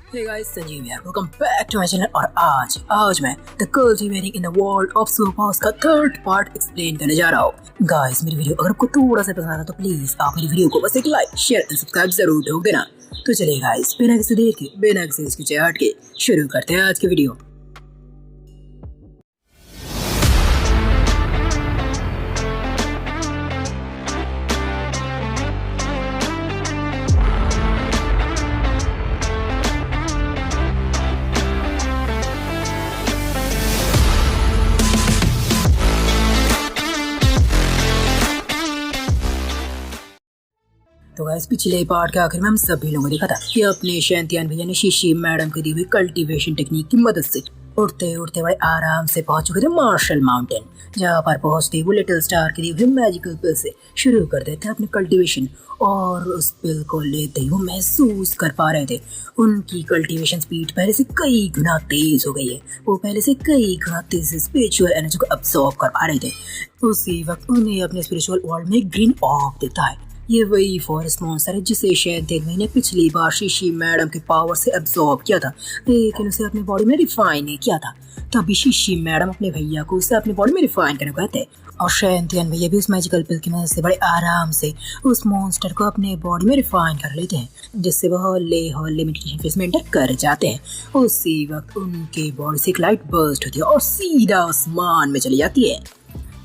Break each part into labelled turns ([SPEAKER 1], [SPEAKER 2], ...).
[SPEAKER 1] Hey guys, Sanjeev here. Welcome back to my channel और आज मैं The Girls We Wearing in the World of Superpowers का third part explain करने जा रहा हूँ। गाइस मेरी वीडियो अगर आपको थोड़ा सा पसंद आता तो प्लीज आप मेरी वीडियो को बस एक लाइक शेयर एंड सब्सक्राइब जरूर ठोक देना। तो चलिए गाइस बिना किसी देर के बिना किसी हिचकिचाहट के शुरू करते हैं आज की वीडियो। तो गाइस पिछले पार्ट के आखिर में हम सभी लोगों ने देखा था कि अपने शैंतियान भैया ने शीशी मैडम के दी हुई कल्टीवेशन टेक्निक की मदद से उड़ते उड़ते बड़े आराम से पहुंच चुके थे मार्शल माउंटेन। जहाँ पर पहुंचते वो लिटिल स्टार की दी हुई मैजिकल पिल से शुरू कर देते अपने कल्टीवेशन और उस पिल को लेते ही वो महसूस कर पा रहे थे उनकी कल्टीवेशन स्पीड पहले से कई गुना तेज हो गई है। वो पहले से कई गुना तेज से स्पिरिचुअल एनर्जी को अब्सॉर्ब कर पा रहे थे। उसी वक्त उन्हें अपने स्पिरिचुअल वर्ल्ड में ग्रीन ऑफ दिखता है। ये वही फॉरेस्ट मॉन्स्टर है जिसे शैंतियान ने पिछली बार शीशी मैडम के पावर से अब्सॉर्ब किया था, लेकिन उसे अपनी बॉडी में रिफाइन नहीं किया था। तभी शीशी मैडम अपने भैया को उसे अपनी बॉडी में रिफाइन करने को कहते और शैंतियान भैया भी उस मैजिकल पिल की मदद से बड़े आराम से उस मॉन्स्टर को अपने बॉडी में रिफाइन कर लेते हैं, जिससे वह हौले हौले मेडिटेशन फेज में एंटर कर जाते हैं। उसी वक्त उनके बॉडी से एक लाइट बर्स्ट होती है और सीधा आसमान में चली जाती है।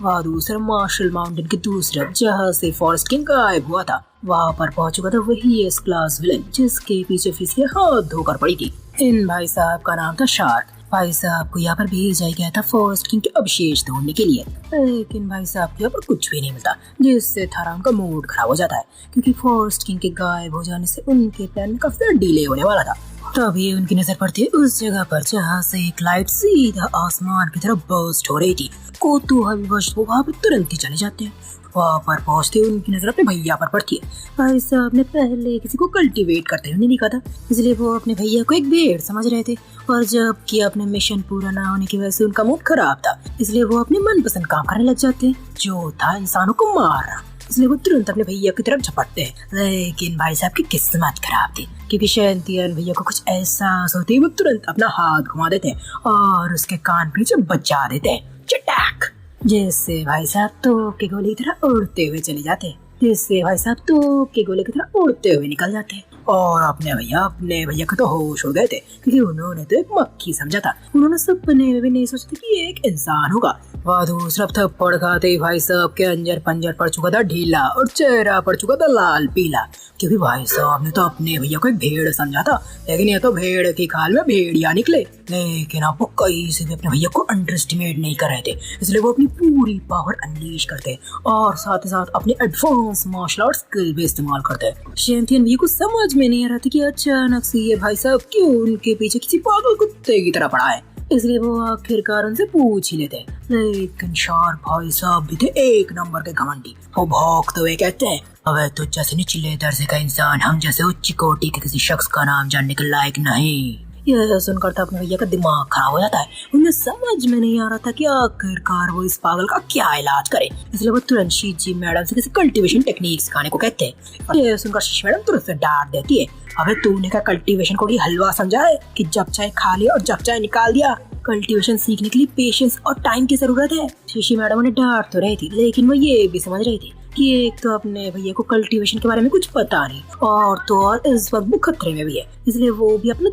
[SPEAKER 1] वहाँ दूसरा मार्शल माउंटेन के दूसरे जहाँ से फॉरेस्ट किंग गायब हुआ था, वहाँ पर पहुंच चुका था वही एस क्लास विलन जिसके पीछे फिसले हाथ धोकर पड़ी थी। इन भाई साहब का नाम था शार्क। भाई साहब को यहाँ पर भेजा गया था फॉरेस्ट किंग के अवशेष ढूंढने के लिए, लेकिन भाई साहब के यहाँ पर कुछ भी नहीं मिलता, जिससे थारा उनका मूड खराब हो जाता है क्योंकि फॉरेस्ट किंग के गायब हो जाने से उनके प्लान में काफी ज्यादा डिले होने वाला था। तभी उनकी नजर पड़ती है उस जगह पर जहाँ से एक लाइट सीधा आसमान की तरफ बर्स्ट हो रही थी। कौतूहलवश वो वहाँ पर तुरंत ही चले जाते हैं। वहाँ पर पहुँचते उनकी नजर अपने भैया पर पड़ती है। भाई साहब ने पहले किसी को कल्टीवेट करते हुए नहीं देखा था, इसलिए वो अपने भैया को एक भेड़ समझ रहे थे और जब कि अपने मिशन पूरा ना होने की वजह से उनका मूड खराब था, इसलिए वो अपने मनपसंद काम करने लग जाते हैं जो था इंसानों को मारना। इसलिए वो तुरंत अपने भैया की तरफ झपटते हैं, लेकिन भाई साहब की किस्मत खराब थी क्योंकि शैंतियान भैया को कुछ एहसास होते ही वो तुरंत अपना हाथ घुमा देते हैं और उसके कान पीछे बचा देते हैं। चटाक! जिससे भाई साहब तोप के गोले की तरह उड़ते हुए चले जाते हैं, जिससे भाई साहब तोप के गोले की तरह उड़ते हुए निकल जाते हैं। और अपने भैया को तो होश हो गए थे क्योंकि उन्होंने तो एक मक्खी समझा था। उन्होंने सपने में भी नहीं सोचा था कि ये एक इंसान होगा। वह दूसरा थप्पड़ खाते ही भाई साहब के अंजर पंजर पड़ चुका था ढीला और चेहरा पड़ चुका था लाल पीला, क्योंकि भाई साहब ने तो अपने भैया को एक भेड़ समझा था, लेकिन ये तो भेड़ की खाल में भेड़िया निकले। लेकिन आप वो कहीं से भी अपने भैया को अंडर एस्टिमेट नहीं कर रहे थे, इसलिए वो अपनी पूरी पावर अनलीश करते और साथ ही साथ अपने एडवांस मार्शल आर्ट स्किल भी इस्तेमाल करते। शैंतियान भैया को समझ में नहीं आ रहा था कि अचानक से ये भाई साहब क्यों उनके पीछे किसी पागल कुत्ते की तरह पड़ा है, इसलिए वो आखिरकार उनसे पूछ ही लेते। लेकिन शार्क भाई साहब भी थे एक नंबर के घमंडी। वो भौंकते हुए कहते हैं, अबे तो जैसे निचले दर्जे का इंसान हम जैसे उच्च कोटि के किसी शख्स का नाम जानने के लायक नहीं। यह सुनकर तो अपने भैया का दिमाग खराब हो जाता है। उन्हें समझ में नहीं आ रहा था कि आखिरकार वो इस पागल का क्या इलाज करे, इसलिए वो तुरंत शीजी मैडम से किसी कल्टीवेशन टेक्निक सिखाने को कहते हैं। यह सुनकर शीशी मैडम तुरंत से डांट देती है, अबे तूने क्या कल्टीवेशन को हलवा समझा है कि जब चाहे खा लिया और जब चाहे निकाल दिया। कल्टीवेशन सीखने के लिए पेशेंस और टाइम की जरूरत है। शीशी मैडम उन्हें डांट तो रही थी, लेकिन वो ये भी समझ रही थी कि एक तो अपने भैया को कल्टीवेशन के बारे में कुछ पता नहीं और तो और इस वक्त वो खतरे में भी है, इसलिए वो भी अपना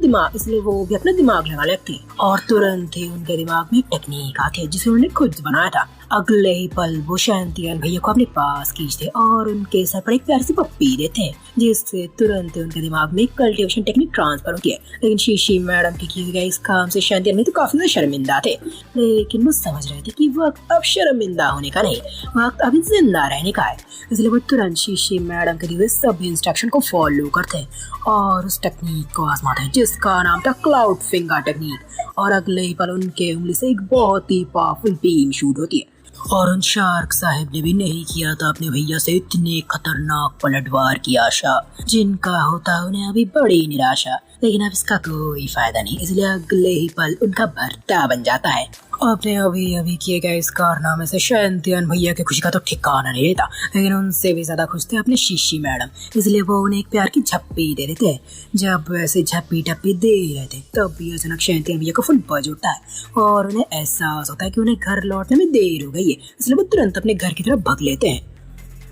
[SPEAKER 1] दिमाग लगा लेती है। और तुरंत ही उनके दिमाग में टेक्निक आती है जिसे उन्होंने खुद बनाया था। अगले ही पल वो शैंतियान भैया को अपने पास खींचते और उनके सर पर एक प्यारी सी पप्पी देते हैं, जिससे तुरंत उनके दिमाग में कल्टीवेशन टेक्निक ट्रांसफर होती है। लेकिन शीशी मैडम के किए गए इस काम से शैंतियान में तो काफी ज्यादा शर्मिंदा थे, लेकिन वो समझ रहे थे कि वक्त अब शर्मिंदा होने का नहीं, वक्त अभी जिंदा रहने का है। इसलिए वो तुरंत शीशी मैडम के दिए सभी इंस्ट्रक्शन को फॉलो करते हैं और उस टेक्निक को आजमाते हैं जिसका नाम था क्लाउड फिंगर टेक्निक। और अगले ही पल उनके उंगली से एक बहुत ही पावरफुल बीम शूट होती है। और उन शार्क साहब ने भी नहीं किया था अपने भैया से इतने खतरनाक पलटवार की आशा, जिनका होता उन्हें अभी बड़ी निराशा। लेकिन अब इसका कोई फायदा नहीं, इसलिए अगले ही पल उनका भरता बन जाता है आपने अभी अभी किए गए इस कारनामे से शैंतियन भैया की खुशी का तो ठिकाना नहीं रहता, लेकिन उनसे भी ज्यादा खुश थे अपने शीशी मैडम, इसलिए वो उन्हें एक प्यार की झप्पी दे देते हैं। जब वैसे झप्पी टप्पी दे रहे थे तब भी अचानक शैंतियन भैया को फोन बज उठता है और उन्हें एहसास होता है कि उन्हें घर लौटने में देर हो गई है, इसलिए वो तुरंत अपने घर की तरफ भाग लेते हैं।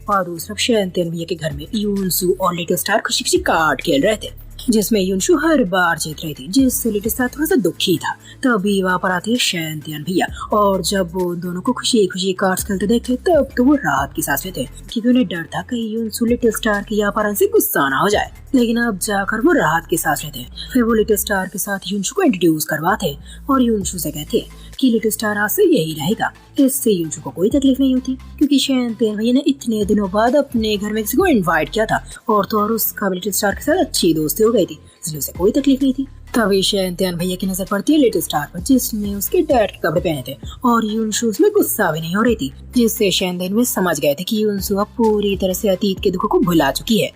[SPEAKER 1] और दूसरा शैंतियन भैया के घर में यूनसू और लिटिल स्टार खुशी खुशी कार्ड खेल रहे थे, जिसमें यूनशु हर बार जीत रही थी, जिससे लिटिल स्टार थोड़ा सा दुखी था। तभी वहाँ पर आती है शैंतियन भैया, और जब वो दोनों को खुशी खुशी कार्ड्स खेलते देखे तब तो वो राहत की सांस लेते, क्योंकि उन्हें डर था कहीं यूनशु लिटिल स्टार के यहाँ पर से गुस्सा ना हो जाए। लेकिन अब जाकर वो राहत की सांस लेते। फिर वो लिटिल स्टार के साथ यूनशु को इंट्रोड्यूस करवाते और यूनशु से कहते कि लिटिल स्टार आज से यही रहेगा। इससे यूनशु को कोई तकलीफ नहीं होती, क्योंकि शैंतियन भैया ने इतने दिनों बाद अपने घर में किसी को इनवाइट किया था और तो और उसका लिटिल स्टार के साथ अच्छी दोस्ती हो गई थी, इसलिए उसे कोई तकलीफ नहीं थी। तभी शैंतियन भैया की नजर पड़ती है लिटिल स्टार पर, जिसने उसके डैड के कपड़े पहने थे और यूनशु उसमें गुस्सा भी नहीं हो रही थी, जिससे शैंतियन में समझ गए थे कि यूनशु अब पूरी तरह से अतीत के दुखों को भुला चुकी है।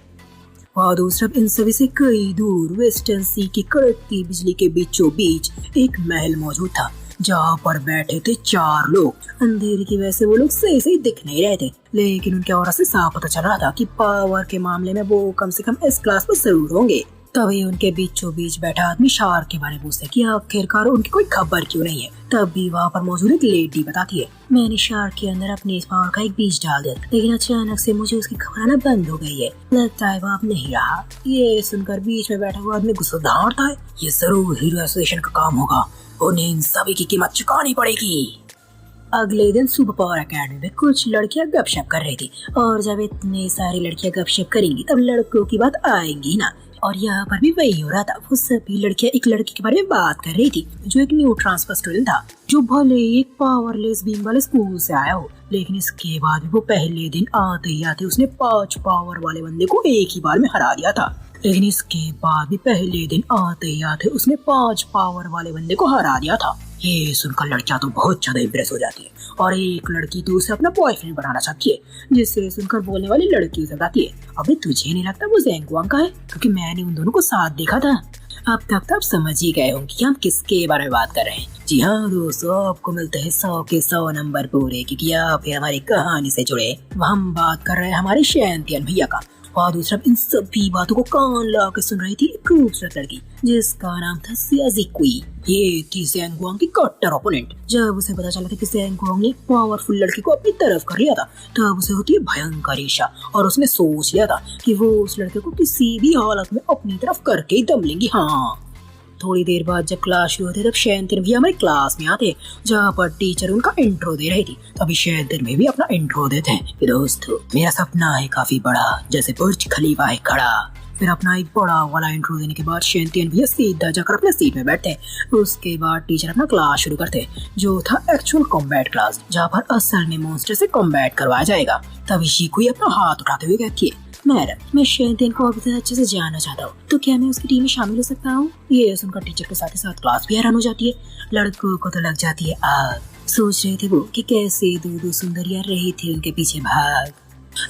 [SPEAKER 1] और दूसरा इन सभी से कई दूर वेस्टर्न सी की कड़कती बिजली के बीचों बीच एक महल मौजूद था, जहाँ पर बैठे थे 4 लोग। अंधेरे की वजह से वो लोग सही सही दिख नहीं रहे थे, लेकिन उनके ऑरा से साफ पता चल रहा था कि पावर के मामले में वो कम से कम इस क्लास पर जरूर होंगे। तभी उनके बीचों बीच बैठा आदमी शार्क के बारे में पूछता है कि आखिरकार उनकी कोई खबर क्यों नहीं है। तभी वहाँ पर मौजूद एक लेडी बताती है, मैंने शार्क के अंदर अपने इस पावर का एक बीज डाल दिया, लेकिन अचानक से मुझे उसकी खबर आना बंद हो गई है, लगता है वो अब नहीं रहा। ये सुनकर बीच में बैठा हुआ आदमी गुस्सा दहाड़ता है, ये जरूर हीरो एसोसिएशन का काम होगा, उन्हें इन सभी की कीमत चुकानी पड़ेगी। अगले दिन सुपर पावर एकेडमी में कुछ लड़कियां गपशप कर रही थी, और जब इतनी सारी लड़कियां गपशप करेंगी तब लड़कों की बात आएंगी ना। और यहाँ पर भी वही हो रहा था, वो सभी लड़कियां एक लड़के के बारे में बात कर रही थी जो एक न्यू ट्रांसफर स्टूडेंट था, जो भले एक पावरलेस बीइंग वाले स्कूल से आया हो, लेकिन इसके बाद भी वो पहले दिन आते ही आते उसने 5 पावर वाले बंदे को एक ही बार में हरा दिया था। लेकिन इसके बाद भी पहले दिन आते ही आते उसने 5 पावर वाले बंदे को हरा दिया था। ये सुनकर लड़कियां तो बहुत ज्यादा इम्प्रेस हो जाती है, और एक लड़की तो उसे अपना बॉयफ्रेंड बनाना चाहती है, जिससे सुनकर बोलने वाली लड़की उसे बताती है, अबे तुझे नहीं लगता वो ज़ेंगुआंग का है, क्योंकि मैंने उन दोनों को साथ देखा था। अब तक तो आप समझ ही गए होंगे कि हम किसके बारे में बात कर रहे हैं। जी हाँ दोस्तों, आपको मिलते हैं 100 के 100 नंबर पूरे, क्योंकि आप हमारी कहानी से जुड़े। हम बात कर रहे हैं हमारे शैंतियन भैया का। और दूसरा इन सभी बातों को कान ला के सुन रही थी एक खूबसूरत लड़की, जिसका नाम था सियाजिकुई। ये थी ज़ेंगुआंग की कट्टर ओपोनेंट। जब उसे पता चला था कि ज़ेंगुआंग ने पावरफुल लड़की को अपनी तरफ कर लिया था, तब उसे होती है भयंकर ईर्ष्या, और उसने सोच लिया था कि वो उस लड़के को किसी भी हालत में अपनी तरफ करके ही दम लेंगी। हाँ, थोड़ी देर बाद जब क्लास शुरू होती तब शैंतियन भी हमारे क्लास में आते, जहाँ पर टीचर उनका इंट्रो दे रही थी। तभी शैंतियन में भी अपना इंट्रो देते हैं कि दोस्तों मेरा सपना है काफी बड़ा, जैसे बुर्ज खलीफा है खड़ा। फिर अपना एक बड़ा वाला इंट्रो देने के बाद शैंतियन भी सीधा जाकर अपने सीट में बैठते हैं। उसके बाद टीचर अपना क्लास शुरू करते, जो था एक्चुअल कॉम्बैट क्लास, जहाँ पर असल में मॉन्स्टर से कॉम्बैट करवाया जाएगा। तभी शिकुई अपना हाथ उठाते हुए कहती है, मैडम मैं शैंतियन को अभी अच्छे से जानना चाहता हूँ, तो क्या मैं उसकी टीम में शामिल हो सकता हूँ? ये सुनकर टीचर के साथ ही साथ क्लास भी हैरान हो जाती है। लड़कों को तो लग जाती है आग। सोच रहे थे वो कि कैसे दो सुंदरियां रही थी उनके पीछे भाग,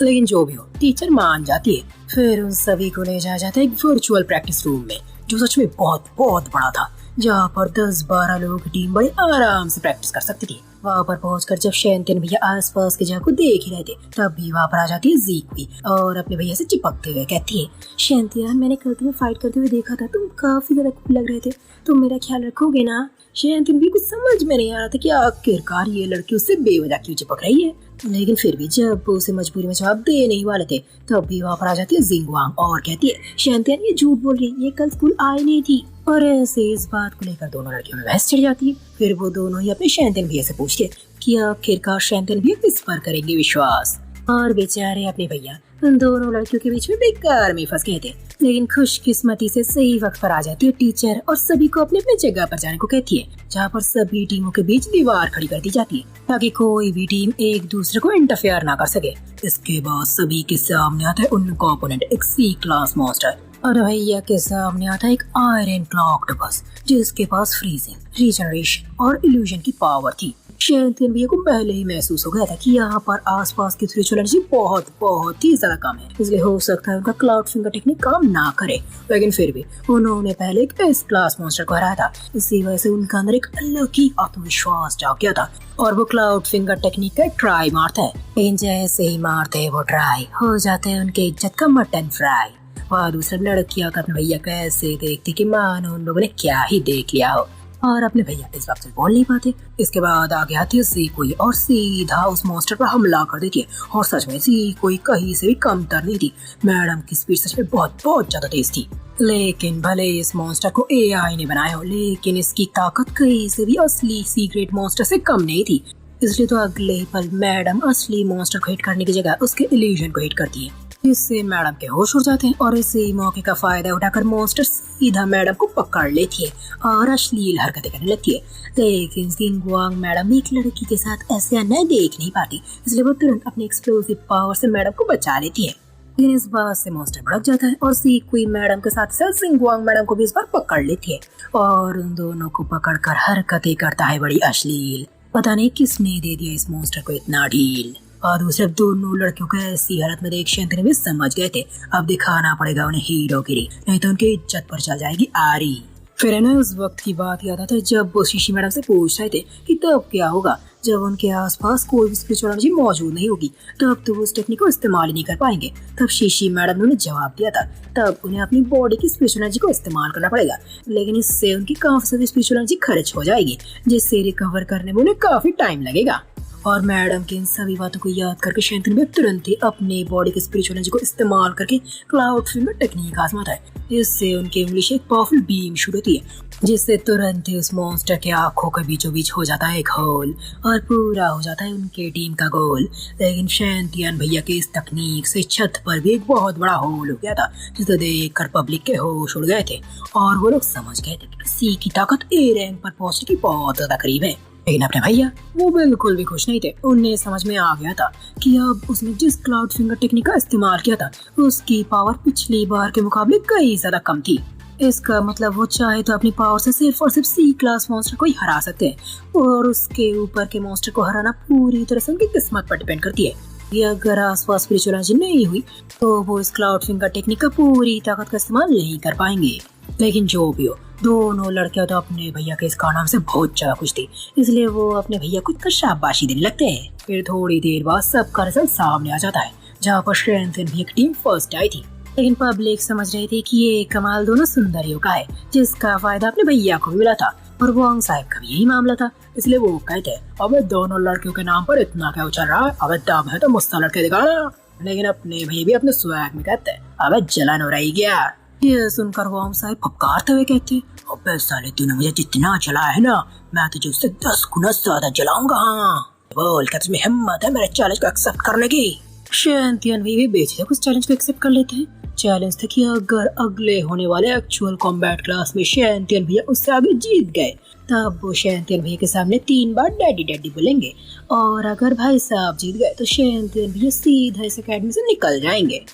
[SPEAKER 1] लेकिन जो भी हो टीचर मान जाती है। फिर उन सभी को ले जाया जाता है एक वर्चुअल प्रैक्टिस रूम में, जो सच में बहुत बहुत बड़ा था, जहाँ पर 10-12 लोगों की टीम बड़े आराम से प्रैक्टिस कर सकती थी। वहाँ पर पहुंचकर जब शैंतियन भैया आसपास के जगह को देख ही रहे थे, तब भी वहाँ पर आ जाती है ज़ीकुई और अपने भैया से चिपकते हुए कहती है, शैंतियन मैंने कल तुम्हें फाइट करते हुए देखा था, तुम काफी ज्यादा कूल लग रहे थे, तुम मेरा ख्याल रखोगे ना? शैंतियन भी कुछ समझ में नहीं आ रहा था कि आखिरकार ये लड़की उससे बेवजह क्यों चिपक रही है, लेकिन फिर भी जब उसे मजबूरी में जवाब दे नहीं वाले थे, तब भी वहाँ पर आ जाती है ज़ेंगुआंग और कहती है, शैंतियन ये झूठ बोल रही है, ये कल स्कूल आई नहीं थी। और ऐसे इस बात को लेकर दोनों लड़कियों में बहस छिड़ जाती है। फिर वो दोनों ही अपने शैंतियन भैया से पूछते कि आखिरकार शैंतियन भैया किस पर करेंगे विश्वास। और बेचारे अपने भैया उन दोनों लड़कियों के बीच में बेकार में फंस गए थे, लेकिन खुशकिस्मती से सही वक्त पर आ जाती है टीचर और सभी को अपने अपने जगह पर जाने को कहती है, जहाँ पर सभी टीमों के बीच दीवार खड़ी कर दी जाती है ताकि कोई भी टीम एक दूसरे को इंटरफेयर ना कर सके। इसके बाद सभी के सामने आता है उनका ओपोनेंट, एक सी क्लास मॉन्स्टर, और भैया के सामने आता है एक आयरन क्लॉ ऑक्टोपस, जिसके पास फ्रीजिंग, रीजनरेशन और इल्यूजन की पावर थी। शैंतियन भैया को पहले ही महसूस हो गया था कि यहाँ पर आसपास की स्पिरिचुअल एनर्जी बहुत बहुत ही ज्यादा कम है, इसलिए हो सकता है उनका क्लाउड फिंगर टेक्निक काम ना करे। लेकिन फिर भी उन्होंने पहले एक एस क्लास मॉन्स्टर को हराया था, इसी वजह से उनके अंदर एक अलग ही आत्मविश्वास जाग गया था और वो क्लाउड फिंगर टेक्निक का ट्राई मारता है। लेकिन जैसे ही मारते हैं वो ट्राई हो जाते हैं उनके इज्जत का मटन फ्राई। वहाँ दूसरे लड़कियां अपने भैया को ऐसे देखती कि मानो उन लोगों ने क्या ही देख लिया हो और अपने भैया इस वक्त से बोल नहीं पाते। इसके बाद आगे आती है सीकोई और सीधा उस मॉन्स्टर पर हमला कर देती है और सच में सीकोई कहीं से भी कम तर नहीं थी। मैडम की स्पीड सच में बहुत बहुत ज्यादा तेज थी। लेकिन भले इस मॉन्स्टर को एआई ने बनाया हो, लेकिन इसकी ताकत कहीं से भी असली सीक्रेट मॉन्स्टर से कम नहीं थी। इसलिए तो अगले ही पल मैडम असली मॉन्स्टर को हिट करने की जगह उसके इल्यूजन को हिट करती है, जिससे मैडम के होश उड़ जाते हैं और इसी मौके का फायदा उठाकर मॉन्स्टर सीधा मैडम को पकड़ लेती है और अश्लील हरकतें करने लगती है। लेकिन जिंगवांग मैडम एक लड़की के साथ ऐसे अन्याय देख नहीं पाती, इसलिए वो तुरंत अपने एक्सप्लोसिव पावर से मैडम को बचा लेती है। लेकिन इस बात से मॉन्स्टर भड़क जाता है और सीकुई मैडम के साथ साथ जिंगवांग मैडम को भी इस बार पकड़ लेती है और उन दोनों को पकड़कर हरकतें करता है बड़ी अश्लील। पता नहीं किसने दे दिया इस मॉन्स्टर को इतना ढील। और दूसरे दोनों लड़कियों को ऐसी हालत में देख शैंतियन भी समझ गए थे अब दिखाना पड़ेगा उन्हें हीरोगिरी, नहीं तो उनकी इज्जत पर चल जाएगी आरी। फिर है ना उस वक्त की बात याद आता है जब वो शीशी मैडम से पूछ रहे थे कि तब क्या होगा जब उनके आसपास कोई भी स्पिरिचुअल एनर्जी मौजूद नहीं होगी, तब तो वो उस टेक्निक को इस्तेमाल ही नहीं कर पाएंगे। तब शीशी मैडम ने उन्हें जवाब दिया था तब उन्हें अपनी बॉडी की स्पिरिचुअल एनर्जी को इस्तेमाल करना पड़ेगा, लेकिन इससे उनकी काफी सारी स्पिरिचुअल एनर्जी खर्च हो जाएगी, जिससे रिकवर करने में उन्हें काफी टाइम लगेगा। और मैडम की इन सभी बातों को याद करके शैंतियन भी तुरंत ही अपनी बॉडी की स्पिरिचुअल एनर्जी को इस्तेमाल करके क्लाउड फिंगर टेक्निक आजमाता है। इससे उनकी उंगली से एक पावरफुल बीम शुरू होती है, जिससे तुरंत ही उस मॉन्स्टर के आंखों के बीचों बीच हो जाता है एक होल और पूरा हो जाता है उनके टीम का गोल। लेकिन शैंतियन भैया की इस तकनीक से छत पर भी एक बहुत बड़ा होल हो गया था, जिसे देखकर पब्लिक के होश उड़ गए थे और वो लोग समझ गए थे कि सी की ताकत ए रैंक पर पहुंचने की बहुत ज्यादा करीब है। लेकिन अपने भैया वो बिल्कुल भी खुश नहीं थे। उन्हें समझ में आ गया था कि अब उसने जिस क्लाउड फिंगर टेक्निक का इस्तेमाल किया था उसकी पावर पिछली बार के मुकाबले कई ज्यादा कम थी। इसका मतलब वो चाहे तो अपनी पावर से सिर्फ और सिर्फ सी क्लास मॉन्स्टर को ही हरा सकते हैं और उसके ऊपर के मॉन्स्टर को हराना पूरी तरह से उनकी किस्मत पर डिपेंड करती है। ये अगर आसपास स्पिरिचुअल एनर्जी नहीं हुई तो वो इस क्लाउड फिंगर टेक्निक का पूरी ताकत का इस्तेमाल नहीं कर पाएंगे। लेकिन जो भी हो, दोनों लड़कियां तो अपने भैया के इस कारनामे से बहुत ज्यादा खुश थी, इसलिए वो अपने भैया को इतना शाबाशी देने लगते हैं। फिर थोड़ी देर बाद सबका रिजल्ट सामने आ जाता है, जहाँ पर शैंतियन भैया की टीम फर्स्ट आई थी। लेकिन पब्लिक समझ रही थी कि ये कमाल दोनों सुंदरियों का है, जिसका फायदा अपने भैया को भी मिला था और वांग साहब का भी यही मामला था। इसलिए वो कहते अबे दोनों लड़कियों के नाम पर इतना क्या उछल रहा है, अबे दम है तो मुझसे लड़के दिखाना। लेकिन अपने भैया भी अपने स्वैग में कहते अबे जलन हो रही क्या। ये सुनकर वांग साहब फपकारते हुए कहते अबे साले तूने मुझे जितना जलाया है ना, मैं तुझे उससे 10 गुना ज्यादा जलाऊंगा। बोल क्या तुम्हें हिम्मत है मेरे चैलेंज को एक्सेप्ट करने की। शैंतियन भी बेझिझक उस चैलेंज को एक्सेप्ट कर लेते हैं। चैलेंज था कि अगर अगले होने वाले एक्चुअल कॉम्बैट क्लास में शैंतियन भैया उससे आगे जीत गए तब वो शैंतियन भैया के सामने 3 बार डैडी डैडी बोलेंगे और अगर भाई साहब जीत गए तो शैंतियन भैया सीधा इस अकेडमी से निकल जाएंगे।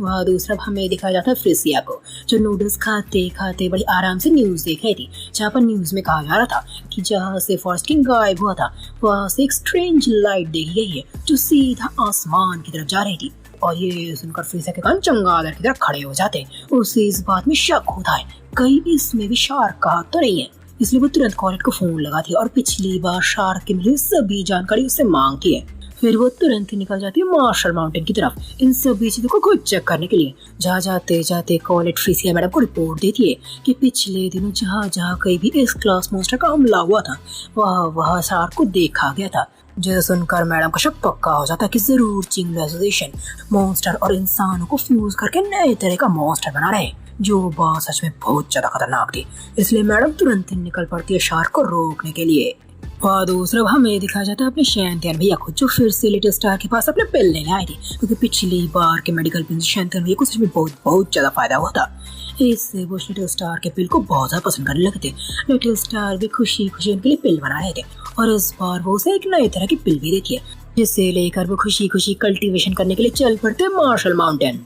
[SPEAKER 1] वहाँ दूसरा हमें दिखाया जाता है फ्रिसिया को, जो नूडल्स खाते खाते बड़ी आराम से न्यूज देख रही थी, जहाँ पर न्यूज में कहा जा रहा था कि जहाँ से फॉरेस्ट किंग गायब हुआ था वहाँ से एक स्ट्रेंज लाइट देखी गई है जो सीधा आसमान की तरफ जा रही थी। और ये सुनकर फ्रिसिया के कान चंगादड़ की तरफ खड़े हो जाते हैं। उसे इस बात में शक होता है कहीं इसमें भी शार्क का हाथ तो नहीं है, इसलिए वो तुरंत कॉलेट को फोन लगाती है और पिछली बार शार्क के मिली सभी जानकारी उससे मांगती है। फिर वो तुरंत ही निकल जाती है मार्शल माउंटेन की तरफ इन सभी चीजों को खुद चेक करने के लिए। जहाँ जाते जाते कॉलेट फ्रिसिया मैडम को रिपोर्ट देती है कि पिछले दिनों जहाँ जहाँ कहीं भी इस क्लास मॉन्स्टर का हमला हुआ था वहाँ शार्क को देखा गया था। जो सुनकर मैडम का शक पक्का हो जाता है कि जरूर चिंगलू एसोसिएशन मॉन्स्टर और इंसानों को फ्यूज करके नए तरह का मॉन्स्टर बना रहे, जो बात सच में बहुत ज्यादा खतरनाक थी। इसलिए मैडम तुरंत ही निकल पड़ती है शार्क को रोकने के लिए। और दूसरा हमें दिखाया जाता है अपने शैंतियन भैया को, जो फिर से लिटिल स्टार के पास अपने पिल लेने आए थे, क्योंकि पिछली बार के मेडिकल पिल से शैंतियन भैया को सच में बहुत ज्यादा फायदा हुआ था। इससे वो लिटिल स्टार के पिल को बहुत ज्यादा पसंद करने लगे थे। लिटिल स्टार भी खुशी खुशी उनके लिए पिल बना रहे थे और इस बार वो उसे एक नई तरह की पिल भी देती है, जिसे लेकर वो खुशी खुशी कल्टीवेशन करने के लिए चल पड़ते मार्शल माउंटेन।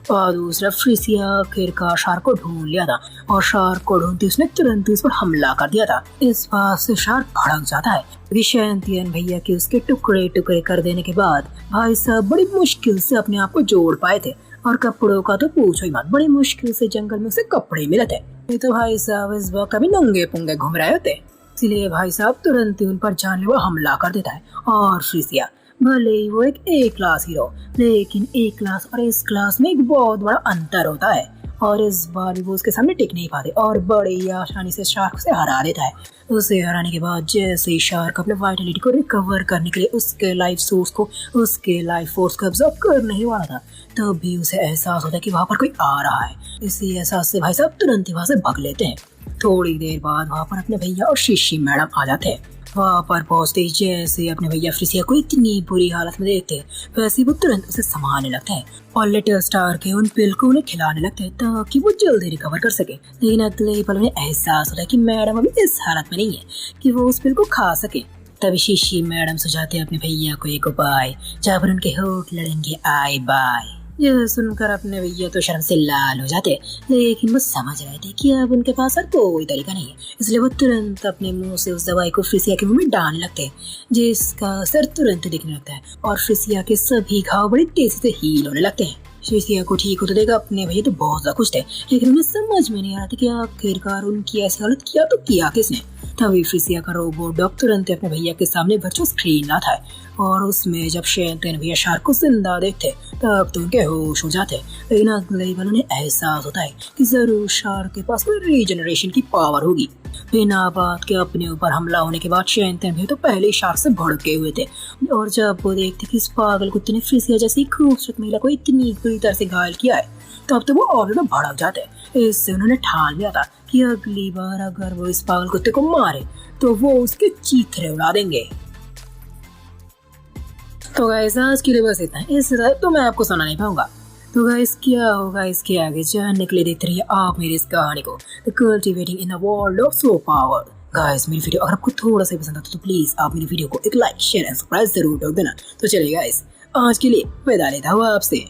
[SPEAKER 1] और दूसरा फ्रिसिया आखिरकार शार्क को ढूंढ लिया था और शार्क को ढूंढते उसने तुरंत उस पर हमला कर दिया था। इस बात से शार्क भड़क जाता है क्योंकि शैंतियन भैया के उसके टुकड़े टुकड़े कर देने के बाद भाई साहब बड़ी मुश्किल से अपने आप को जोड़ पाए थे। और कपड़ों का तो पूछो ही मत, बड़ी मुश्किल से जंगल में उसे कपड़े मिले थे। ये तो भाई साहब इस वक्त कभी नंगे पुंगे घूम रहे होते, इसलिए भाई साहब तुरंत ही उन पर जानलेवा हमला कर देता है। और फ्रिसिया भले ही वो एक ए क्लास हीरो, लेकिन ए क्लास और इस क्लास में एक बहुत बड़ा अंतर होता है और इस बार भी वो उसके सामने टिक नहीं पाते और बड़े ही आसानी से शार्क से हरा देता है। उसे हराने के बाद जैसे ही शार्क अपने वाइटलिटी को रिकवर करने के लिए उसके लाइफ फोर्स को ऑब्जर्व करने ही वाला था, तब भी उसे एहसास होता है कि वहाँ पर कोई आ रहा है। इसी एहसास से भाई साहब तुरंत ही वहाँ से भाग लेते हैं। थोड़ी देर बाद वहाँ पर अपने भैया और शीशी मैडम आ जाते हैं। वहाँ पर पहुँचते ही जैसे अपने भैया फ्रिसिया को इतनी बुरी हालत में देखते हैं वैसे वो तुरंत उसे संभालने लगते हैं और लिटिल स्टार के उन पिल को उन्हें खिलाने लगते हैं ताकि वो जल्दी रिकवर कर सके। लेकिन अगले पल उन्हें एहसास होता है कि मैडम अभी इस हालत में नहीं है कि वो उस पिल को खा सके। तभी शीशी मैडम सुझाते हैं अपने भैया को एक उपाय जहाँ पर उनके होठ लड़ेंगे आए बाय। यह सुनकर अपने भैया तो शर्म से लाल हो जाते, लेकिन वो समझ रहे थे कि अब उनके पास और कोई तरीका नहीं है, इसलिए वो तुरंत अपने मुंह से उस दवाई को फ्रिसिया के मुंह में डालने लगते हैं, जिसका असर तुरंत दिखने लगता है और फ्रिसिया के सभी घाव बड़ी तेजी से हील होने लगते हैं। फ्रिसिया को ठीक होते देखा अपने भैया तो बहुत ज्यादा खुश थे, लेकिन उन्हें समझ में नहीं आ रहा था कि आखिरकार उनकी ऐसी हालत किया तो किया किसने। तभी फ्रिसिया का रोबोट डॉग तुरंत अपने भैया के सामने वर्चुअल स्क्रीन लाता है और उसमें जब शैतान भैया शार्क को जिंदा देखते तब तो उनके होश हो जाते, लेकिन अगले पल उन्हें एहसास होता है कि जरूर शार्क के पास कोई रीजनरेशन की पावर होगी। बिना बात के अपने ऊपर हमला होने के बाद शैतान भैया तो पहले ही शार्क से भड़के हुए थे और जब वो देखते कि इस पागल कुत्ते ने फ्रिसिया जैसी खूबसूरत महिला को इतनी बुरी तरह से घायल किया है तब तो वो और ज्यादा भड़क जाते। इससे उन्होंने ठान लिया था कि अगली बार अगर वो इस पागल कुत्ते को मारे तो वो उसके चीथड़े उड़ा देंगे। तो गाइस आज के लिए बस इतना है, इससे ज्यादा तो मैं आपको सुना नहीं पाऊंगा। तो गाइस क्या होगा इसके आगे जानने के लिए देखते रहिए आप मेरी इस कहानी को the cultivating in a world of so power. Guys मेरी वीडियो अगर आपको थोड़ा सा पसंद आता तो प्लीज आप मेरी वीडियो को एक लाइक शेयर एंड सब्सक्राइब जरूर कर देना। तो चलिए गाइस आज के लिए विदा लेता हूँ आपसे।